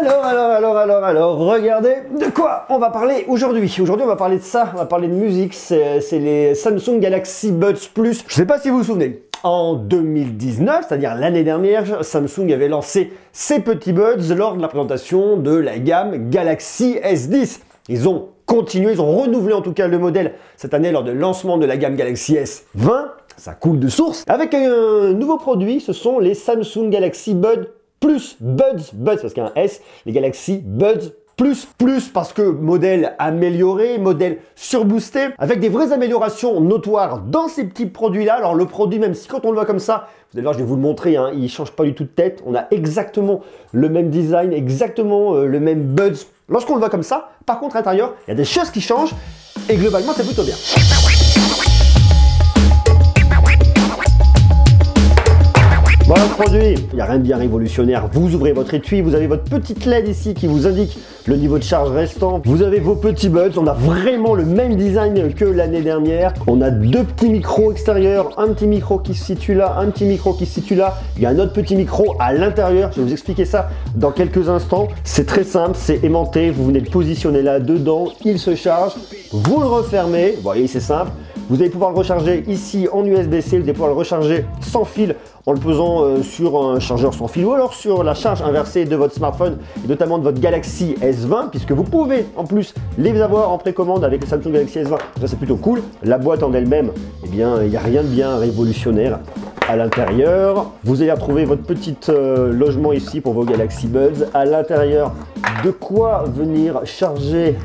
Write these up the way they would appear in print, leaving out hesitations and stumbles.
Alors, regardez de quoi on va parler aujourd'hui. Aujourd'hui, on va parler de ça, on va parler de musique, c'est les Samsung Galaxy Buds Plus. Je sais pas si vous vous souvenez, en 2019, c'est-à-dire l'année dernière, Samsung avait lancé ses petits buds lors de la présentation de la gamme Galaxy S10. Ils ont continué, ils ont renouvelé en tout cas le modèle cette année lors du lancement de la gamme Galaxy S20. Ça coule de source. Avec un nouveau produit, ce sont les Samsung Galaxy Buds Plus. Buds parce qu'il y a un S, les Galaxy Buds Plus parce que modèle amélioré, modèle surboosté, avec des vraies améliorations notoires dans ces petits produits-là. Alors le produit, même si quand on le voit comme ça, vous allez voir, je vais vous le montrer, hein, il ne change pas du tout de tête. On a exactement le même design, exactement le même buds. Lorsqu'on le voit comme ça, par contre à l'intérieur, il y a des choses qui changent et globalement c'est plutôt bien. Voilà le produit, il n'y a rien de bien révolutionnaire. Vous ouvrez votre étui, vous avez votre petite LED ici qui vous indique le niveau de charge restant. Vous avez vos petits buds, on a vraiment le même design que l'année dernière. On a deux petits micros extérieurs, un petit micro qui se situe là, un petit micro qui se situe là. Il y a un autre petit micro à l'intérieur, je vais vous expliquer ça dans quelques instants. C'est très simple, c'est aimanté, vous venez de positionner là dedans, il se charge, vous le refermez, vous voyez c'est simple. Vous allez pouvoir le recharger ici en USB-C, vous allez pouvoir le recharger sans fil en le posant sur un chargeur sans fil ou alors sur la charge inversée de votre smartphone et notamment de votre Galaxy S20 puisque vous pouvez en plus les avoir en précommande avec le Samsung Galaxy S20. Ça c'est plutôt cool. La boîte en elle-même, eh bien il n'y a rien de bien révolutionnaire. À l'intérieur, vous allez retrouver votre petit logement ici pour vos Galaxy Buds. À l'intérieur, de quoi venir charger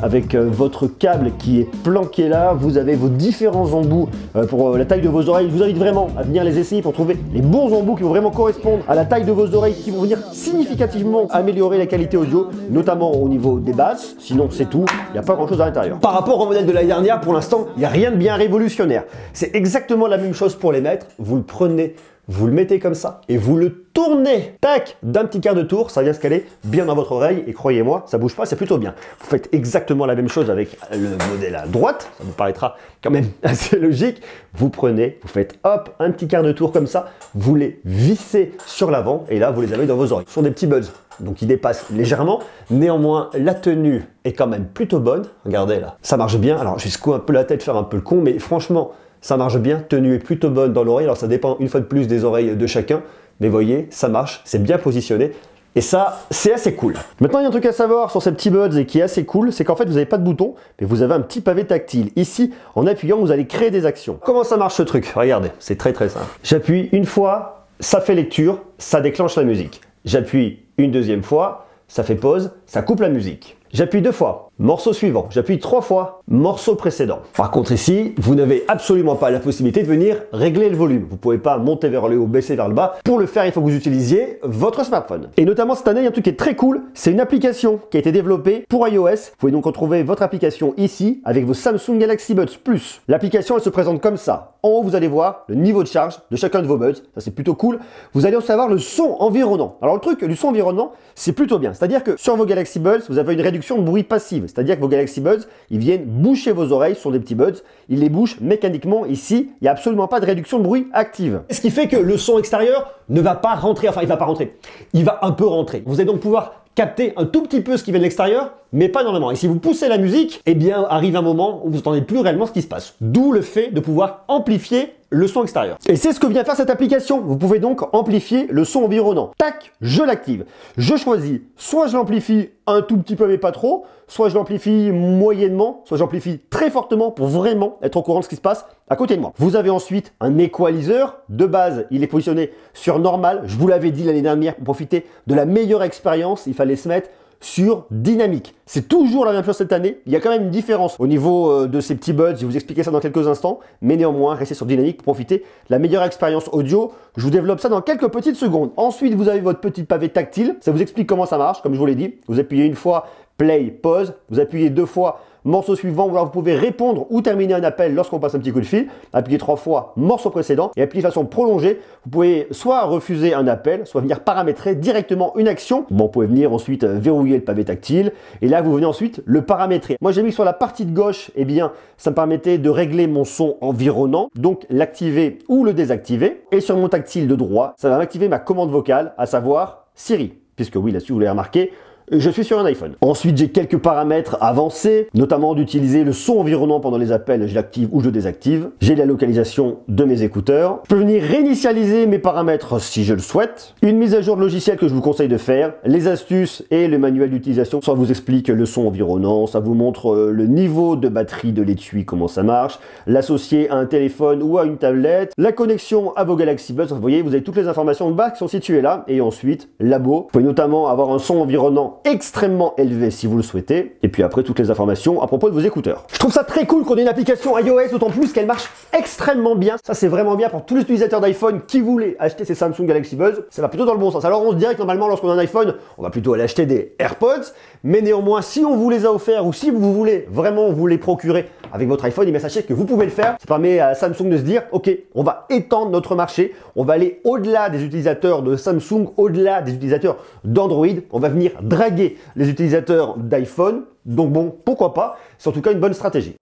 avec votre câble qui est planqué là. Vous avez vos différents embouts pour la taille de vos oreilles. Je vous invite vraiment à venir les essayer pour trouver les bons embouts qui vont vraiment correspondre à la taille de vos oreilles, qui vont venir significativement améliorer la qualité audio, notamment au niveau des basses. Sinon c'est tout, il n'y a pas grand chose à l'intérieur. Par rapport au modèle de l'année dernière, pour l'instant, il n'y a rien de bien révolutionnaire. C'est exactement la même chose pour les mettre. Vous le prenez, vous le mettez comme ça et vous le tournez, tac, d'un petit quart de tour, ça vient se caler bien dans votre oreille et croyez-moi, ça bouge pas, c'est plutôt bien. Vous faites exactement la même chose avec le modèle à droite, ça vous paraîtra quand même assez logique. Vous prenez, vous faites hop, un petit quart de tour comme ça, vous les vissez sur l'avant et là vous les avez dans vos oreilles. Ce sont des petits buds, donc ils dépassent légèrement. Néanmoins, la tenue est quand même plutôt bonne. Regardez là, ça marche bien. Alors je vais secouer un peu la tête, faire un peu le con, mais franchement, ça marche bien, tenue est plutôt bonne dans l'oreille, alors ça dépend une fois de plus des oreilles de chacun, mais voyez, ça marche, c'est bien positionné, et ça, c'est assez cool. Maintenant, il y a un truc à savoir sur ces petits buds et qui est assez cool, c'est qu'en fait, vous n'avez pas de bouton, mais vous avez un petit pavé tactile. Ici, en appuyant, vous allez créer des actions. Comment ça marche ce truc? Regardez, c'est très très simple. J'appuie une fois, ça fait lecture, ça déclenche la musique. J'appuie une deuxième fois, ça fait pause, ça coupe la musique. J'appuie deux fois, morceau suivant. J'appuie trois fois, morceau précédent. Par contre ici, vous n'avez absolument pas la possibilité de venir régler le volume. Vous ne pouvez pas monter vers le haut, baisser vers le bas. Pour le faire, il faut que vous utilisiez votre smartphone. Et notamment cette année, il y a un truc qui est très cool. C'est une application qui a été développée pour iOS. Vous pouvez donc retrouver votre application ici avec vos Samsung Galaxy Buds Plus. L'application, elle se présente comme ça. En haut, vous allez voir le niveau de charge de chacun de vos buds. Ça, c'est plutôt cool. Vous allez aussi avoir le son environnant. Alors le truc du son environnant, c'est plutôt bien. C'est-à-dire que sur vos Galaxy Buds, vous avez une réduction de bruit passive. C'est-à-dire que vos Galaxy Buds, ils viennent boucher vos oreilles sur des petits buds. Ils les bouchent mécaniquement. Ici, il n'y a absolument pas de réduction de bruit active. Ce qui fait que le son extérieur ne va pas rentrer. Enfin, il va pas rentrer. Il va un peu rentrer. Vous allez donc pouvoir capter un tout petit peu ce qui vient de l'extérieur, mais pas énormément. Et si vous poussez la musique, eh bien, arrive un moment où vous n'entendez plus réellement ce qui se passe. D'où le fait de pouvoir amplifier le son extérieur. Et c'est ce que vient faire cette application. Vous pouvez donc amplifier le son environnant. Tac, je l'active. Je choisis, soit je l'amplifie un tout petit peu mais pas trop, soit je l'amplifie moyennement, soit j'amplifie très fortement pour vraiment être au courant de ce qui se passe à côté de moi. Vous avez ensuite un équaliseur. De base, il est positionné sur normal. Je vous l'avais dit l'année dernière, pour profiter de la meilleure expérience, il fallait se mettre sur dynamique. C'est toujours la même chose cette année. Il y a quand même une différence au niveau de ces petits buds. Je vais vous expliquer ça dans quelques instants. Mais néanmoins, restez sur dynamique pour profiter de la meilleure expérience audio. Je vous développe ça dans quelques petites secondes. Ensuite, vous avez votre petit pavé tactile. Ça vous explique comment ça marche, comme je vous l'ai dit. Vous appuyez une fois, play, pause. Vous appuyez deux fois, morceau suivant, ou alors vous pouvez répondre ou terminer un appel lorsqu'on passe un petit coup de fil. Appuyez trois fois, morceau précédent, et appuyez de façon prolongée. Vous pouvez soit refuser un appel, soit venir paramétrer directement une action. Bon, vous pouvez venir ensuite verrouiller le pavé tactile, et là vous venez ensuite le paramétrer. Moi j'ai mis sur la partie de gauche, eh bien ça me permettait de régler mon son environnant, donc l'activer ou le désactiver. Et sur mon tactile de droit, ça va m'activer ma commande vocale, à savoir Siri. puisque oui, là-dessus, vous l'avez remarqué, je suis sur un iPhone. Ensuite, j'ai quelques paramètres avancés, notamment d'utiliser le son environnant pendant les appels, je l'active ou je désactive. J'ai la localisation de mes écouteurs. Je peux venir réinitialiser mes paramètres si je le souhaite. Une mise à jour de logiciel que je vous conseille de faire. Les astuces et le manuel d'utilisation. Ça vous explique le son environnant, ça vous montre le niveau de batterie de l'étui, comment ça marche, l'associer à un téléphone ou à une tablette, la connexion à vos Galaxy Buds. Vous voyez, vous avez toutes les informations de base qui sont situées là. Et ensuite, labo. Vous pouvez notamment avoir un son environnant extrêmement élevé si vous le souhaitez, et puis après toutes les informations à propos de vos écouteurs. Je trouve ça très cool qu'on ait une application iOS, d'autant plus qu'elle marche extrêmement bien. Ça c'est vraiment bien pour tous les utilisateurs d'iPhone qui voulaient acheter ces Samsung Galaxy Buds. Ça va plutôt dans le bon sens. Alors on se dirait que normalement lorsqu'on a un iPhone, on va plutôt aller acheter des AirPods, mais néanmoins si on vous les a offerts ou si vous voulez vraiment vous les procurer avec votre iPhone, et bien sachez que vous pouvez le faire. Ça permet à Samsung de se dire, ok, on va étendre notre marché, on va aller au-delà des utilisateurs de Samsung, au-delà des utilisateurs d'Android, on va venir draguer les utilisateurs d'iPhone. Donc bon, pourquoi pas, c'est en tout cas une bonne stratégie.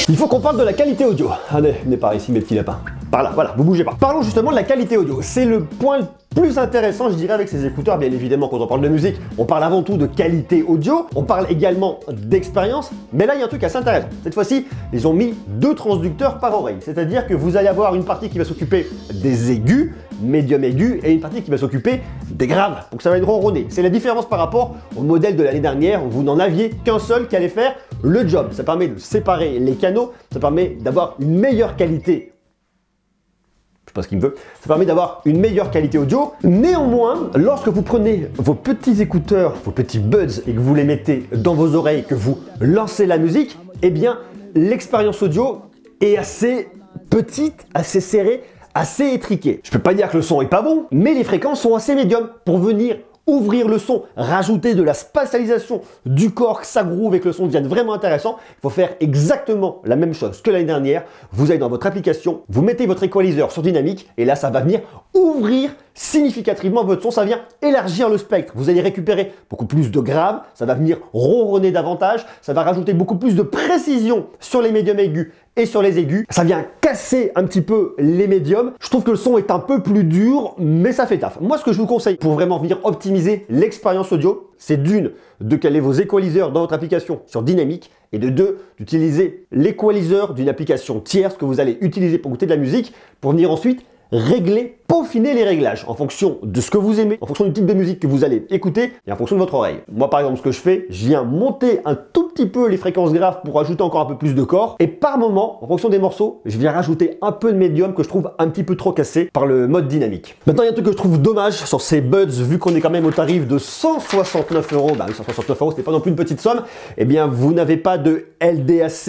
Il faut qu'on parle de la qualité audio. Allez, venez par ici mes petits lapins. Par là, voilà, vous bougez pas. Parlons justement de la qualité audio. C'est le point le plus intéressant, je dirais, avec ces écouteurs. Bien évidemment, quand on parle de musique, on parle avant tout de qualité audio. On parle également d'expérience. Mais là, il y a un truc assez intéressant. Cette fois-ci, ils ont mis 2 transducteurs par oreille. C'est-à-dire que vous allez avoir une partie qui va s'occuper des aigus, médium aigus, et une partie qui va s'occuper des graves. Donc ça va être ronronné. C'est la différence par rapport au modèle de l'année dernière où vous n'en aviez qu'un seul qui allait faire le job. Ça permet de séparer les canaux, ça permet d'avoir une meilleure qualité. Je sais pas ce qu'il me veut. Ça permet d'avoir une meilleure qualité audio. Néanmoins, lorsque vous prenez vos petits écouteurs, vos petits buds et que vous les mettez dans vos oreilles, que vous lancez la musique, eh bien l'expérience audio est assez petite, assez serrée, assez étriquée. Je peux pas dire que le son est pas bon, mais les fréquences sont assez médiums pour venir ouvrir le son, rajouter de la spatialisation du corps, que ça groove et que le son devienne vraiment intéressant. Il faut faire exactement la même chose que l'année dernière. Vous allez dans votre application, vous mettez votre equalizer sur dynamique et là ça va venir ouvrir significativement votre son, ça vient élargir le spectre. Vous allez récupérer beaucoup plus de graves, ça va venir ronronner davantage, ça va rajouter beaucoup plus de précision sur les médiums aigus et sur les aigus. Ça vient casser un petit peu les médiums. Je trouve que le son est un peu plus dur, mais ça fait taf. Moi, ce que je vous conseille pour vraiment venir optimiser l'expérience audio, c'est d'une, de caler vos equalizers dans votre application sur dynamique, et de 2, d'utiliser l'equalizer d'une application tierce que vous allez utiliser pour écouter de la musique, pour venir ensuite régler, peaufiner les réglages en fonction de ce que vous aimez, en fonction du type de musique que vous allez écouter et en fonction de votre oreille. Moi par exemple, ce que je fais, je viens monter un tout petit peu les fréquences graves pour ajouter encore un peu plus de corps, et par moment, en fonction des morceaux, je viens rajouter un peu de médium que je trouve un petit peu trop cassé par le mode dynamique. Maintenant, il y a un truc que je trouve dommage sur ces buds, vu qu'on est quand même au tarif de 169 €, bah 169 €, c'est pas non plus une petite somme, eh bien vous n'avez pas de LDAC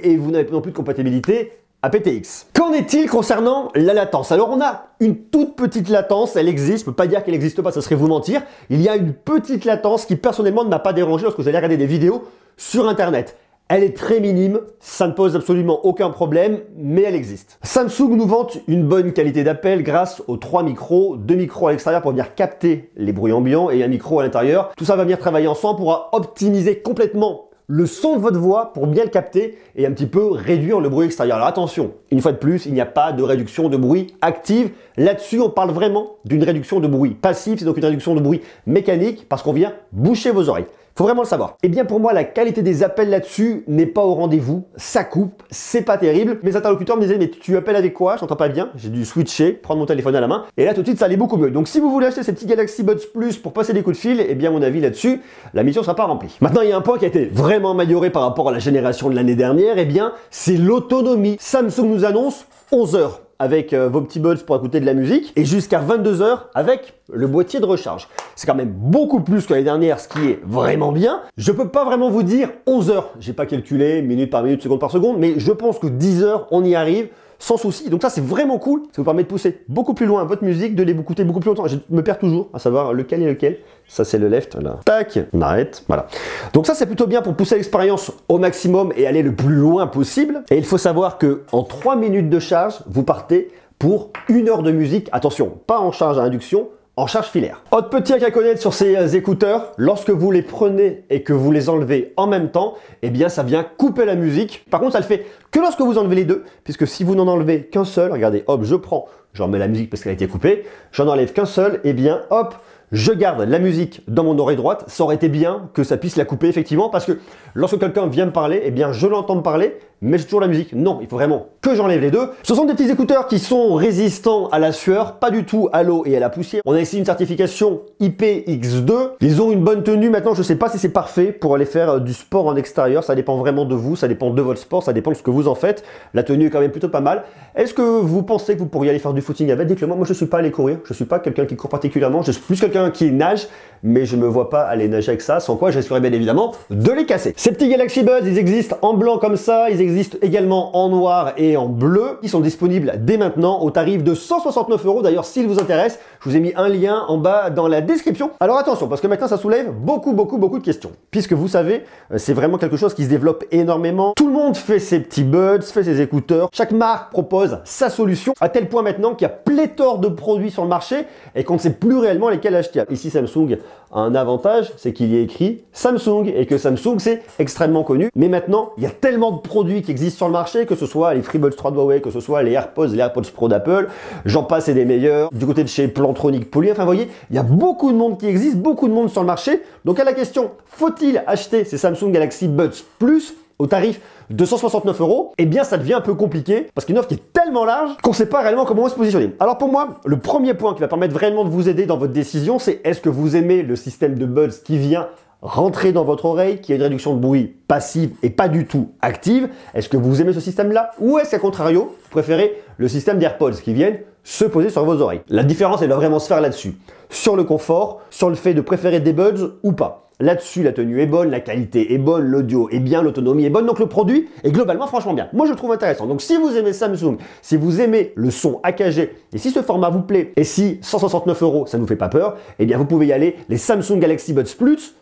et vous n'avez pas non plus de compatibilité aptX. Qu'en est-il concernant la latence? Alors on a une toute petite latence, elle existe, je peux pas dire qu'elle n'existe pas, ça serait vous mentir. Il y a une petite latence qui personnellement ne m'a pas dérangé lorsque j'allais regarder des vidéos sur internet. Elle est très minime, ça ne pose absolument aucun problème, mais elle existe. Samsung nous vante une bonne qualité d'appel grâce aux 3 micros, 2 micros à l'extérieur pour venir capter les bruits ambiants et un micro à l'intérieur. Tout ça va venir travailler ensemble pour optimiser complètement le son de votre voix pour bien le capter et un petit peu réduire le bruit extérieur. Alors attention, une fois de plus, il n'y a pas de réduction de bruit active. Là-dessus, on parle vraiment d'une réduction de bruit passive, c'est donc une réduction de bruit mécanique parce qu'on vient boucher vos oreilles. Faut vraiment le savoir. Et bien pour moi, la qualité des appels là-dessus n'est pas au rendez-vous. Ça coupe, c'est pas terrible. Mes interlocuteurs me disaient, mais tu appelles avec quoi? J'entends pas bien. J'ai dû switcher, prendre mon téléphone à la main. Et là, tout de suite, ça allait beaucoup mieux. Donc si vous voulez acheter ces petits Galaxy Buds Plus pour passer des coups de fil, eh bien mon avis là-dessus, la mission sera pas remplie. Maintenant, il y a un point qui a été vraiment amélioré par rapport à la génération de l'année dernière. Eh bien, c'est l'autonomie. Samsung nous annonce 11 heures avec vos petits buds pour écouter de la musique et jusqu'à 22 heures avec le boîtier de recharge. C'est quand même beaucoup plus que l'année dernière, ce qui est vraiment bien. Je peux pas vraiment vous dire 11 heures, j'ai pas calculé minute par minute, seconde par seconde, mais je pense que 10 heures, on y arrive sans souci. Donc ça, c'est vraiment cool. Ça vous permet de pousser beaucoup plus loin votre musique, de l'écouter beaucoup plus longtemps. Je me perds toujours à savoir lequel est lequel. Ça, c'est le left, là. Tac, on arrête, voilà. Donc ça, c'est plutôt bien pour pousser l'expérience au maximum et aller le plus loin possible. Et il faut savoir que en 3 minutes de charge, vous partez pour 1 heure de musique. Attention, pas en charge à induction, en charge filaire. Autre petit hack à connaître sur ces écouteurs, lorsque vous les prenez et que vous les enlevez en même temps, eh bien ça vient couper la musique. Par contre, ça le fait que lorsque vous enlevez les deux, puisque si vous n'en enlevez qu'un seul, regardez, hop, je prends, je remets la musique parce qu'elle a été coupée, j'en enlève qu'un seul, eh bien hop, je garde la musique dans mon oreille droite. Ça aurait été bien que ça puisse la couper effectivement, parce que lorsque quelqu'un vient me parler, eh bien je l'entends me parler, mais j'ai toujours la musique. Non, il faut vraiment que j'enlève les deux. Ce sont des petits écouteurs qui sont résistants à la sueur, pas du tout à l'eau et à la poussière. On a ici une certification IPX2. Ils ont une bonne tenue. Maintenant, je ne sais pas si c'est parfait pour aller faire du sport en extérieur. Ça dépend vraiment de vous, ça dépend de votre sport, ça dépend de ce que vous en faites. La tenue est quand même plutôt pas mal. Est-ce que vous pensez que vous pourriez aller faire du footing avec? Dites-le moi. Moi, je ne suis pas allé courir. Je ne suis pas quelqu'un qui court particulièrement. Je suis plus quelqu'un qui nage, mais je ne me vois pas aller nager avec ça, sans quoi je risquerais bien évidemment de les casser. Ces petits Galaxy Buds, ils existent en blanc comme ça, ils existent également en noir et en bleu. Ils sont disponibles dès maintenant au tarif de 169 €. D'ailleurs, s'ils vous intéressent, je vous ai mis un lien en bas dans la description. Alors attention, parce que maintenant ça soulève beaucoup de questions. Puisque vous savez, c'est vraiment quelque chose qui se développe énormément. Tout le monde fait ses petits buds, fait ses écouteurs. Chaque marque propose sa solution, à tel point maintenant qu'il y a pléthore de produits sur le marché et qu'on ne sait plus réellement lesquels acheter. Ici, Samsung a un avantage, c'est qu'il y est écrit Samsung et que Samsung c'est extrêmement connu. Mais maintenant, il y a tellement de produits qui existent sur le marché, que ce soit les FreeBuds 3 de Huawei, que ce soit les AirPods Pro d'Apple, j'en passe et des meilleurs. Du côté de chez Plantronic Poly, enfin vous voyez, il y a beaucoup de monde qui existe, beaucoup de monde sur le marché. Donc à la question, faut-il acheter ces Samsung Galaxy Buds Plus au tarif de 169 €, eh bien ça devient un peu compliqué parce qu'une offre qui est tellement large qu'on ne sait pas réellement comment se positionner. Alors pour moi, le premier point qui va permettre vraiment de vous aider dans votre décision, c'est est-ce que vous aimez le système de buds qui vient rentrer dans votre oreille, qui a une réduction de bruit passive et pas du tout active? Est-ce que vous aimez ce système-là? Ou est-ce qu'à contrario, vous préférez le système d'AirPods qui viennent se poser sur vos oreilles? La différence, elle doit vraiment se faire là-dessus. Sur le confort, sur le fait de préférer des buds ou pas. Là-dessus, la tenue est bonne, la qualité est bonne, l'audio est bien, l'autonomie est bonne, donc le produit est globalement franchement bien. Moi, je le trouve intéressant. Donc, si vous aimez Samsung, si vous aimez le son AKG, et si ce format vous plaît, et si 169 €, ça ne vous fait pas peur, eh bien, vous pouvez y aller. Les Samsung Galaxy Buds Plus,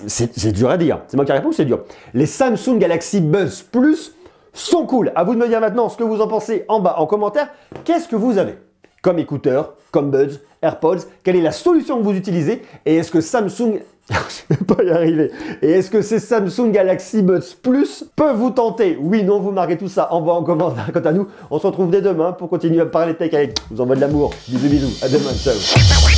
c'est dur à dire, c'est moi qui réponds, c'est dur. Les Samsung Galaxy Buds Plus sont cool. À vous de me dire maintenant ce que vous en pensez en bas en commentaire. Qu'est-ce que vous avez comme écouteurs, comme Buds, AirPods? Quelle est la solution que vous utilisez? Et est-ce que Samsung... je ne vais pas y arriver. Et est-ce que ces Samsung Galaxy Buds Plus peuvent vous tenter? Oui, non, vous marquez tout ça en bas en commentaire. Quant à nous, on se retrouve dès demain pour continuer à parler tech avec. Je vous envoie de l'amour. Bisous, bisous. À demain. Ciao.